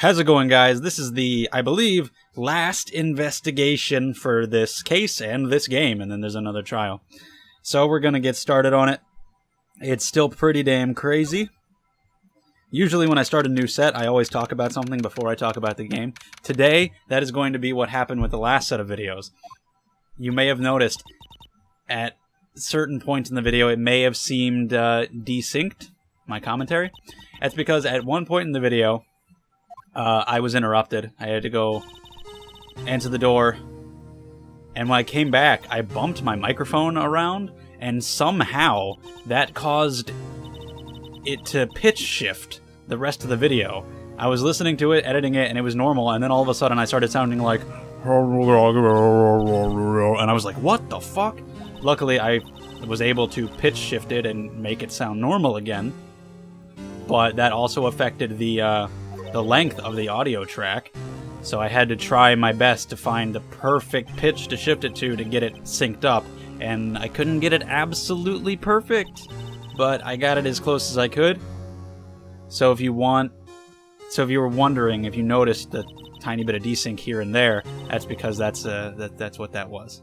How's it going, guys? This is the, I believe, last investigation for this case and this game, and then there's another trial. So we're gonna get started on it. It's still pretty damn crazy. Usually when I start a new set, I always talk about something before I talk about the game. Today, that is going to be what happened with the last set of videos. You may have noticed, at certain points in the video, it may have seemed desynced, my commentary. That's because at one point in the video, I was interrupted. I had to go answer the door, and when I came back, I bumped my microphone around, and somehow that caused it to pitch shift the rest of the video. I was listening to it, editing it, and it was normal, and then all of a sudden I started sounding like... And I was like, what the fuck? Luckily, I was able to pitch shift it and make it sound normal again, but that also affected the length of the audio track, so I had to try my best to find the perfect pitch to shift it to get it synced up, and I couldn't get it absolutely perfect, but I got it as close as I could. So if you were wondering, if you noticed the tiny bit of desync here and there, that's because that's what that was.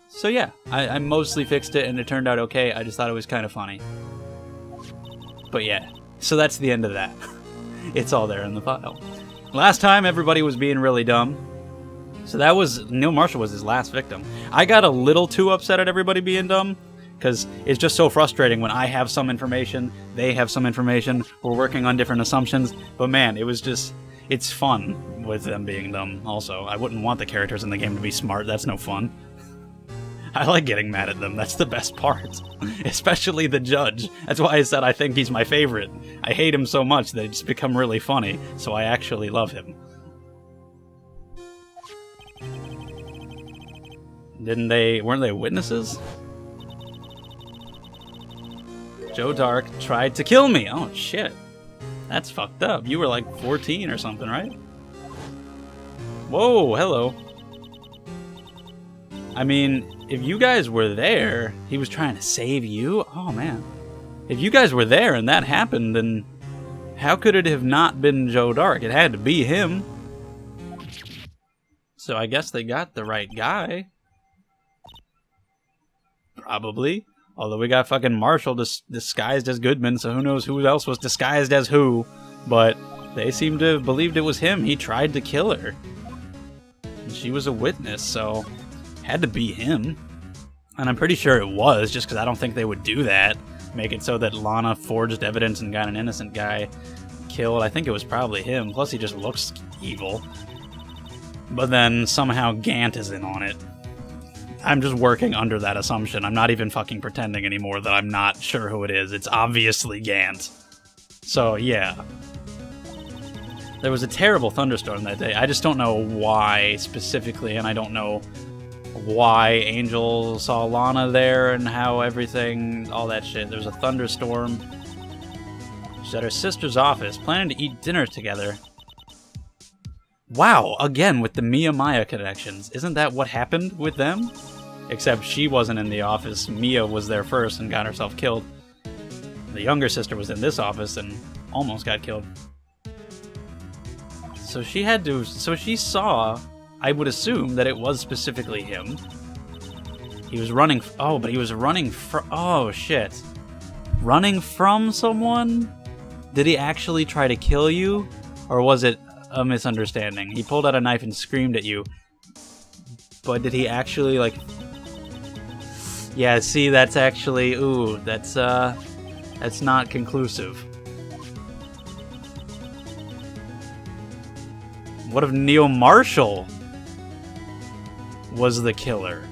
So yeah, I mostly fixed it and it turned out okay. I just thought it was kind of funny. But yeah, so that's the end of that. It's all there in the file. Last time, everybody was being really dumb. So that was... Neil Marshall was his last victim. I got a little too upset at everybody being dumb, because it's just so frustrating when I have some information, they have some information, we're working on different assumptions, but man, it was just... It's fun with them being dumb, also. I wouldn't want the characters in the game to be smart, that's no fun. I like getting mad at them, that's the best part. Especially the judge. That's why I said I think he's my favorite. I hate him so much that it's become really funny, so I actually love him. Weren't they witnesses? Joe Darke tried to kill me! Oh shit. That's fucked up. You were like 14 or something, right? Whoa, hello. I mean... If you guys were there, he was trying to save you? Oh, man. If you guys were there and that happened, then how could it have not been Joe Darke? It had to be him. So I guess they got the right guy. Probably. Although we got fucking Marshall disguised as Goodman, so who knows who else was disguised as who. But they seem to have believed it was him. He tried to kill her. And she was a witness, so... Had to be him. And I'm pretty sure it was, just because I don't think they would do that. Make it so that Lana forged evidence and got an innocent guy killed. I think it was probably him. Plus, he just looks evil. But then somehow Gant is in on it. I'm just working under that assumption. I'm not even fucking pretending anymore that I'm not sure who it is. It's obviously Gant. So, yeah. There was a terrible thunderstorm that day. I just don't know why specifically, and I don't know why Angel saw Lana there and how everything, all that shit. There was a thunderstorm. She's at her sister's office, planning to eat dinner together. Wow, again with the Mia Maya connections. Isn't that what happened with them? Except she wasn't in the office. Mia was there first and got herself killed. The younger sister was in this office and almost got killed. So she had to... So she saw... I would assume that it was specifically him. He was running... Oh, but he was running from... Oh, shit. Running from someone? Did he actually try to kill you? Or was it a misunderstanding? He pulled out a knife and screamed at you. But did he actually, like... Yeah, see, that's actually... Ooh, that's not conclusive. What if Neil Marshall was the killer?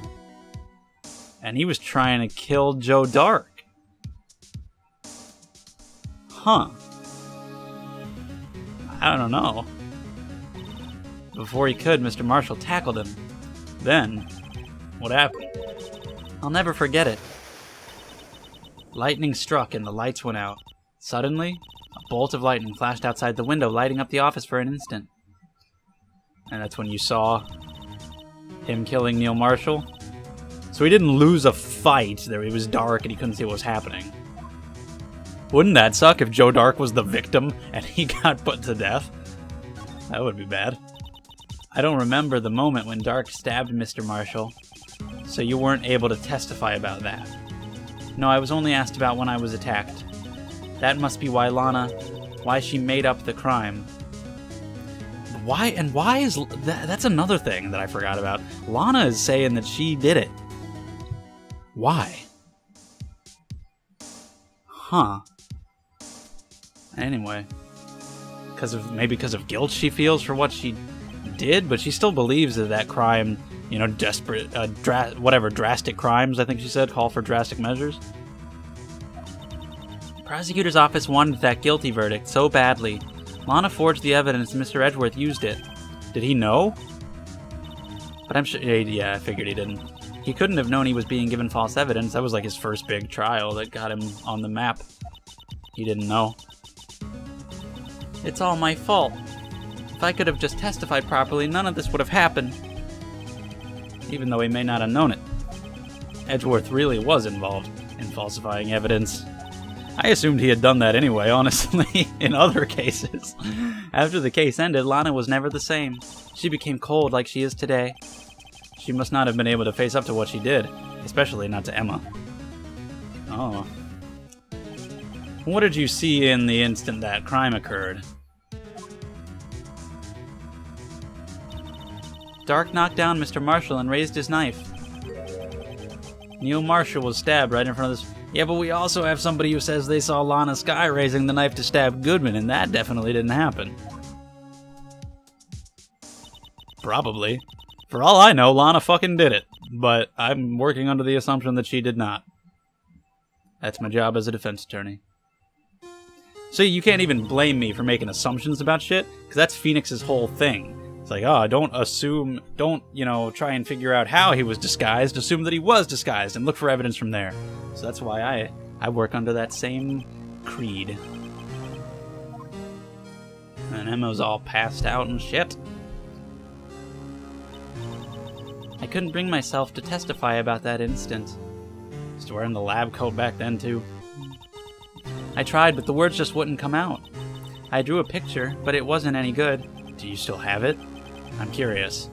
And he was trying to kill Joe Darke. Huh. I don't know. Before he could, Mr. Marshall tackled him. Then, what happened? I'll never forget it. Lightning struck and the lights went out. Suddenly, a bolt of lightning flashed outside the window, lighting up the office for an instant. And that's when you saw him killing Neil Marshall. So he didn't lose a fight. It was dark and he couldn't see what was happening. Wouldn't that suck if Joe Darke was the victim and he got put to death? That would be bad. I don't remember the moment when Darke stabbed Mr. Marshall, so you weren't able to testify about that. No, I was only asked about when I was attacked. That must be why she made up the crime. Why is... That's another thing that I forgot about. Lana is saying that she did it. Why? Huh. Anyway. Maybe because of guilt she feels for what she did, but she still believes that crime, you know, desperate, drastic crimes, I think she said, call for drastic measures. The prosecutor's office wanted that guilty verdict so badly. Lana forged the evidence and Mr. Edgeworth used it. Did he know? But I'm sure, yeah, I figured he didn't. He couldn't have known he was being given false evidence. That was like his first big trial that got him on the map. He didn't know. It's all my fault. If I could have just testified properly, none of this would have happened. Even though he may not have known it. Edgeworth really was involved in falsifying evidence. I assumed he had done that anyway, honestly, in other cases. After the case ended, Lana was never the same. She became cold like she is today. She must not have been able to face up to what she did, especially not to Emma. Oh. What did you see in the instant that crime occurred? Darke knocked down Mr. Marshall and raised his knife. Neil Marshall was stabbed right in front of this... Yeah, but we also have somebody who says they saw Lana Skye raising the knife to stab Goodman, and that definitely didn't happen. Probably. For all I know, Lana fucking did it. But I'm working under the assumption that she did not. That's my job as a defense attorney. So you can't even blame me for making assumptions about shit, because that's Phoenix's whole thing. It's like, oh, don't assume, don't, you know, try and figure out how he was disguised. Assume that he was disguised and look for evidence from there. So that's why I work under that same creed. And Emma's all passed out and shit. I couldn't bring myself to testify about that instant. Just wearing the lab coat back then, too. I tried, but the words just wouldn't come out. I drew a picture, but it wasn't any good. Do you still have it? I'm curious.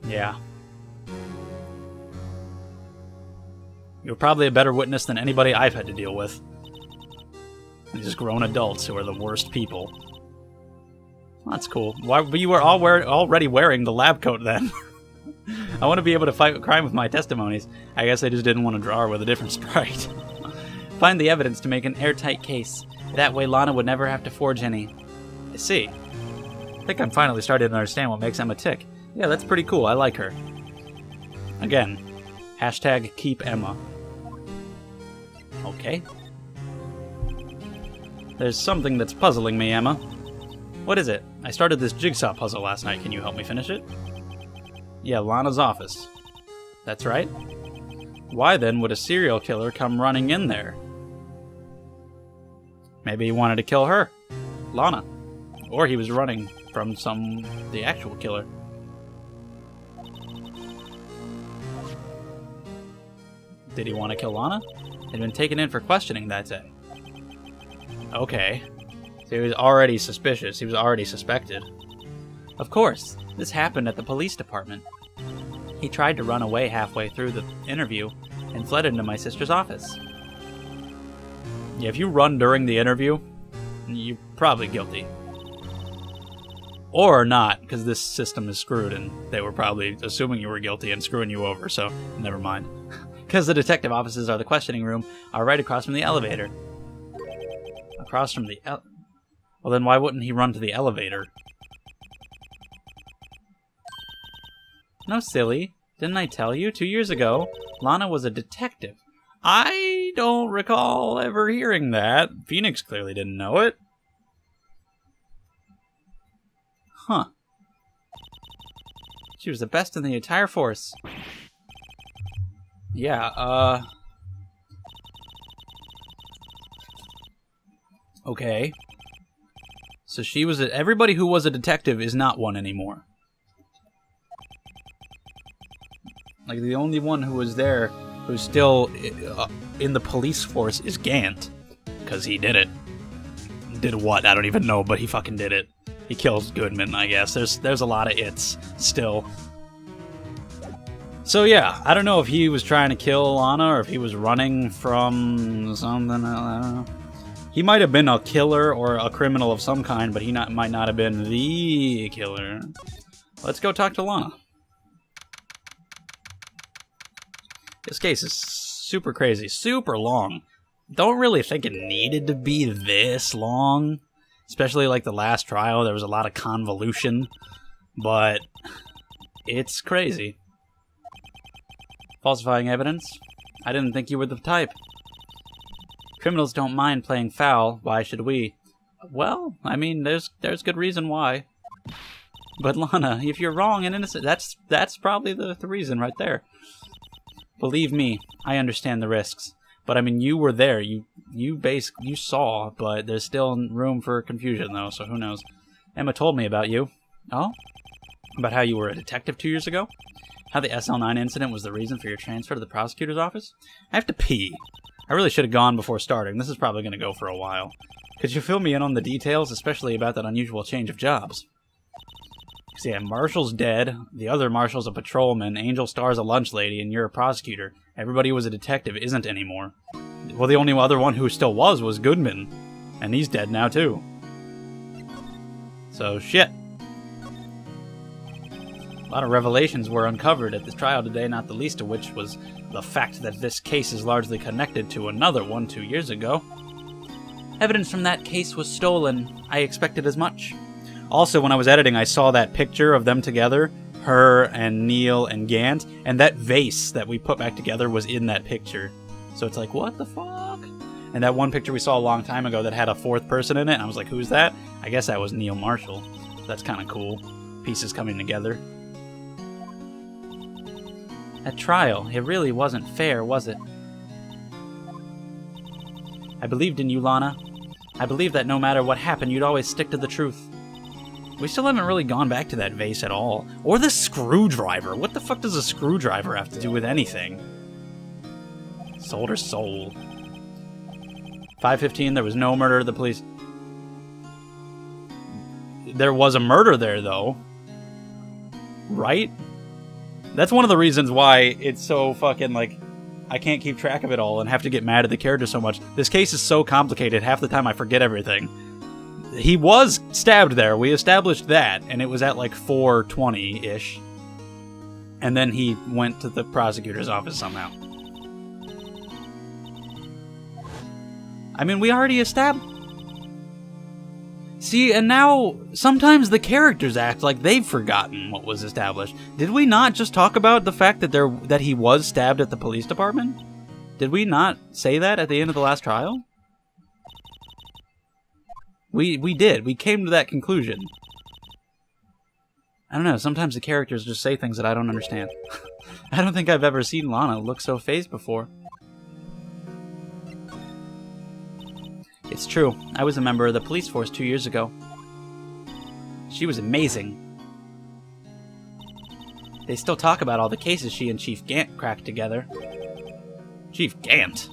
Yeah. You're probably a better witness than anybody I've had to deal with. These grown adults who are the worst people. That's cool. Why, but you were already wearing the lab coat then. I want to be able to fight crime with my testimonies. I guess I just didn't want to draw her with a different sprite. Find the evidence to make an airtight case. That way Lana would never have to forge any. I see. I think I'm finally starting to understand what makes Emma tick. Yeah, that's pretty cool. I like her. Again, hashtag keep Emma. Okay. There's something that's puzzling me, Emma. What is it? I started this jigsaw puzzle last night. Can you help me finish it? Yeah, Lana's office. That's right. Why then would a serial killer come running in there? Maybe he wanted to kill her, Lana. Or he was running from the actual killer. Did he want to kill Lana? He'd been taken in for questioning that day. Okay. So he was already suspicious. He was already suspected. Of course. This happened at the police department. He tried to run away halfway through the interview and fled into my sister's office. Yeah, if you run during the interview, you're probably guilty. Or not, because this system is screwed and they were probably assuming you were guilty and screwing you over, so never mind. Because the detective offices are the questioning room, are right across from the elevator. Across from the well, then why wouldn't he run to the elevator? No, silly. Didn't I tell you? 2 years ago, Lana was a detective. I don't recall ever hearing that. Phoenix clearly didn't know it. Huh. She was the best in the entire force. Yeah, okay. So she was everybody who was a detective is not one anymore. Like, the only one who was there who's still in the police force is Gant. Because he did it. Did what? I don't even know, but he fucking did it. He kills Goodman, I guess. There's a lot of it's still. So yeah, I don't know if he was trying to kill Lana or if he was running from something. I don't know. He might have been a killer or a criminal of some kind, but he might not have been the killer. Let's go talk to Lana. This case is super crazy, super long. Don't really think it needed to be this long. Especially like the last trial, there was a lot of convolution. But it's crazy. Falsifying evidence? I didn't think you were the type. Criminals don't mind playing foul. Why should we? Well, I mean, there's good reason why. But Lana, if you're wrong and innocent, that's probably the reason right there. Believe me, I understand the risks. But I mean, you were there. You saw, but there's still room for confusion though, so who knows. Emma told me about you. Oh? About how you were a detective 2 years ago? How the SL9 incident was the reason for your transfer to the prosecutor's office? I have to pee. I really should have gone before starting. This is probably going to go for a while. Could you fill me in on the details, especially about that unusual change of jobs? Because yeah, Marshall's dead, the other Marshall's a patrolman, Angel Star's a lunch lady, and you're a prosecutor. Everybody who was a detective isn't anymore. Well, the only other one who still was Goodman. And he's dead now, too. So, shit. A lot of revelations were uncovered at this trial today, not the least of which was the fact that this case is largely connected to another one 2 years ago. Evidence from that case was stolen. I expected as much. Also, when I was editing, I saw that picture of them together, her and Neil and Gant, and that vase that we put back together was in that picture. So it's like, what the fuck? And that one picture we saw a long time ago that had a fourth person in it, and I was like, who's that? I guess that was Neil Marshall. That's kind of cool. Pieces coming together. At trial, it really wasn't fair, was it? I believed in you, Lana. I believed that no matter what happened, you'd always stick to the truth. We still haven't really gone back to that vase at all. Or the screwdriver. What the fuck does a screwdriver have to do with anything? Sold her soul. 5:15, there was no murder. The police... There was a murder there, though. Right? That's one of the reasons why it's so fucking, like, I can't keep track of it all and have to get mad at the character so much. This case is so complicated, half the time I forget everything. He was stabbed there, we established that, and it was at like 4:20-ish. And then he went to the prosecutor's office somehow. I mean, we already established... See, and now, sometimes the characters act like they've forgotten what was established. Did we not just talk about the fact that that he was stabbed at the police department? Did we not say that at the end of the last trial? We did. We came to that conclusion. I don't know, sometimes the characters just say things that I don't understand. I don't think I've ever seen Lana look so phased before. It's true. I was a member of the police force 2 years ago. She was amazing. They still talk about all the cases she and Chief Gant cracked together. Chief Gant?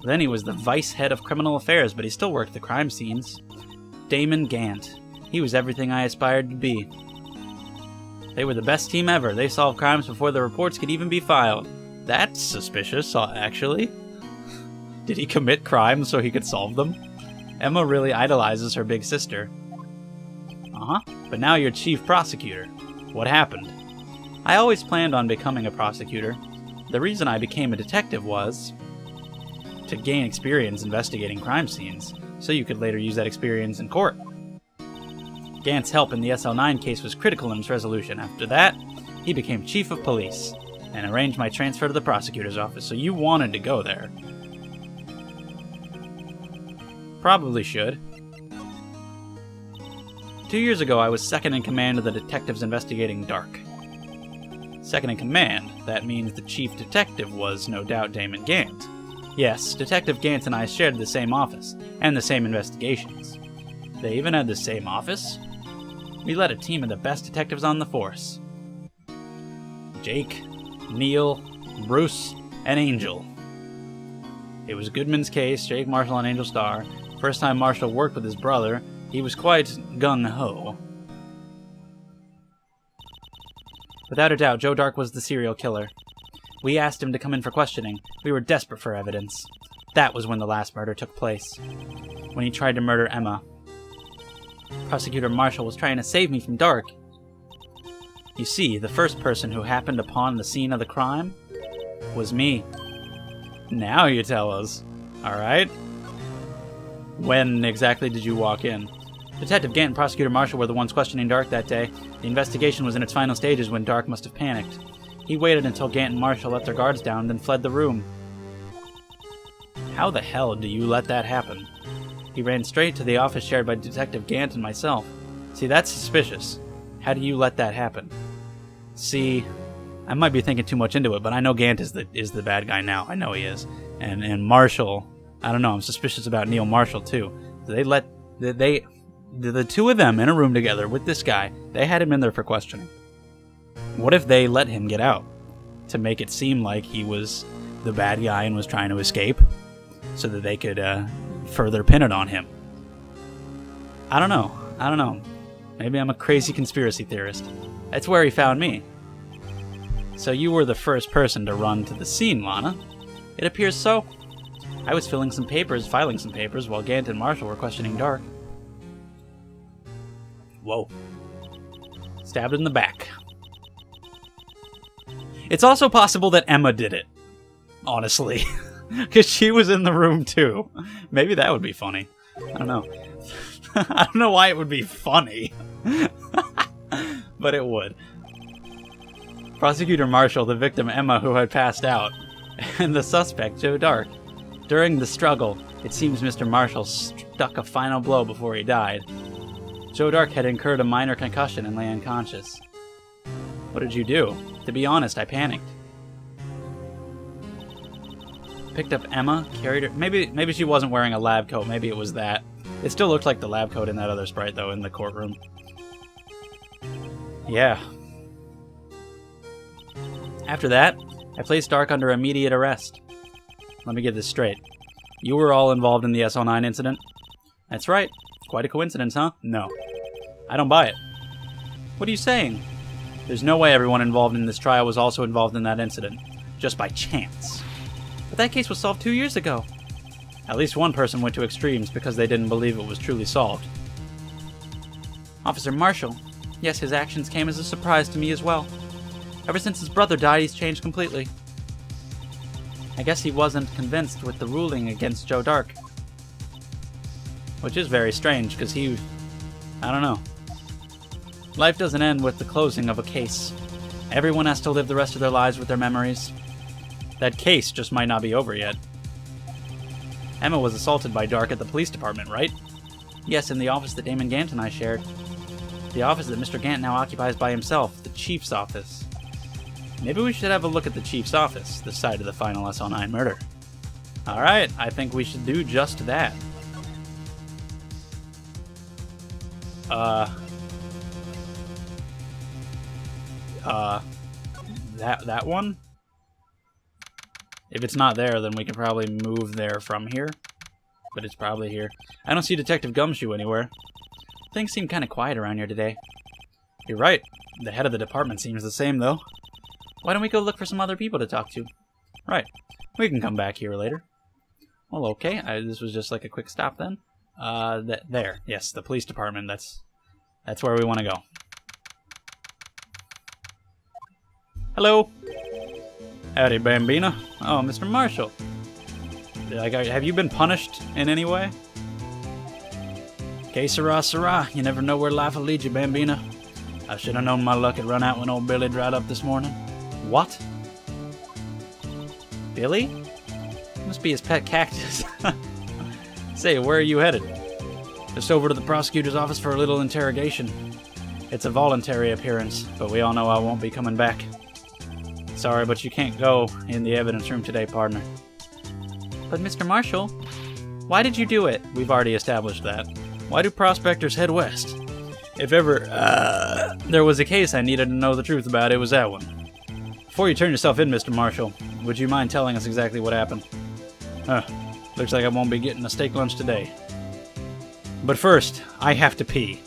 Then he was the vice head of criminal affairs, but he still worked the crime scenes. Damon Gant. He was everything I aspired to be. They were the best team ever. They solved crimes before the reports could even be filed. That's suspicious, actually. Did he commit crimes so he could solve them? Emma really idolizes her big sister. Uh-huh. But now you're chief prosecutor. What happened? I always planned on becoming a prosecutor. The reason I became a detective was to gain experience investigating crime scenes, so you could later use that experience in court. Gant's help in the SL9 case was critical in its resolution. After that, he became chief of police, and arranged my transfer to the prosecutor's office, so you wanted to go there. Probably should. 2 years ago, I was second in command of the detectives investigating Darke. Second in command, that means the chief detective was, no doubt, Damon Gant. Yes, Detective Gant and I shared the same office, and the same investigations. They even had the same office? We led a team of the best detectives on the force. Jake, Neil, Bruce, and Angel. It was Goodman's case, Jake Marshall and Angel Starr. First time Marshall worked with his brother. He was quite gung-ho. Without a doubt, Joe Darke was the serial killer. We asked him to come in for questioning. We were desperate for evidence. That was when the last murder took place. When he tried to murder Emma. Prosecutor Marshall was trying to save me from Darke. You see, the first person who happened upon the scene of the crime was me. Now you tell us. Alright? When exactly did you walk in? Detective Gant and Prosecutor Marshall were the ones questioning Darke that day. The investigation was in its final stages when Darke must have panicked. He waited until Gant and Marshall let their guards down, then fled the room. How the hell do you let that happen? He ran straight to the office shared by Detective Gant and myself. See, that's suspicious. How do you let that happen? See, I might be thinking too much into it, but I know Gant is the bad guy now. I know he is. And Marshall, I don't know, I'm suspicious about Neil Marshall too. The two of them in a room together with this guy, they had him in there for questioning. What if they let him get out to make it seem like he was the bad guy and was trying to escape so that they could further pin it on him? I don't know. Maybe I'm a crazy conspiracy theorist. That's where he found me. So you were the first person to run to the scene, Lana. It appears so. I was filing some papers while Gant and Marshall were questioning Darke. Whoa. Stabbed in the back. It's also possible that Emma did it. Honestly. Because she was in the room too. Maybe that would be funny. I don't know. I don't know why it would be funny. But it would. Prosecutor Marshall, the victim Emma who had passed out, and the suspect Joe Darke. During the struggle, it seems Mr. Marshall struck a final blow before he died. Joe Darke had incurred a minor concussion and lay unconscious. What did you do? To be honest, I panicked. Picked up Emma, carried her. Maybe she wasn't wearing a lab coat. Maybe it was that. It still looked like the lab coat in that other sprite, though, in the courtroom. Yeah. After that, I placed Darke under immediate arrest. Let me get this straight. You were all involved in the SL9 incident? That's right. Quite a coincidence, huh? No. I don't buy it. What are you saying? There's no way everyone involved in this trial was also involved in that incident. Just by chance. But that case was solved 2 years ago. At least one person went to extremes because they didn't believe it was truly solved. Officer Marshall. Yes, his actions came as a surprise to me as well. Ever since his brother died, he's changed completely. I guess he wasn't convinced with the ruling against Joe Darke. Which is very strange, because I don't know. Life doesn't end with the closing of a case. Everyone has to live the rest of their lives with their memories. That case just might not be over yet. Emma was assaulted by Darke at the police department, right? Yes, in the office that Damon Gant and I shared. The office that Mr. Gant now occupies by himself, the Chief's office. Maybe we should have a look at the Chief's office, this side of the final SL9 murder. Alright, I think we should do just that. That one? If it's not there, then we can probably move there from here. But it's probably here. I don't see Detective Gumshoe anywhere. Things seem kind of quiet around here today. You're right. The head of the department seems the same, though. Why don't we go look for some other people to talk to? Right. We can come back here later. Well, okay. This was just like a quick stop then. There. Yes, the police department. That's where we want to go. Hello. Howdy, Bambina. Oh, Mr. Marshall. Have you been punished in any way? Que sera, sera. You never know where life will lead you, Bambina. I should have known my luck had run out when old Billy dried up this morning. What? Billy? Must be his pet cactus. Say, where are you headed? Just over to the prosecutor's office for a little interrogation. It's a voluntary appearance, but we all know I won't be coming back. Sorry, but you can't go in the evidence room today, partner. But Mr. Marshall, why did you do it? We've already established that. Why do prospectors head west? If ever, there was a case I needed to know the truth about, it was that one. Before you turn yourself in, Mr. Marshall, would you mind telling us exactly what happened? Looks like I won't be getting a steak lunch today. But first, I have to pee.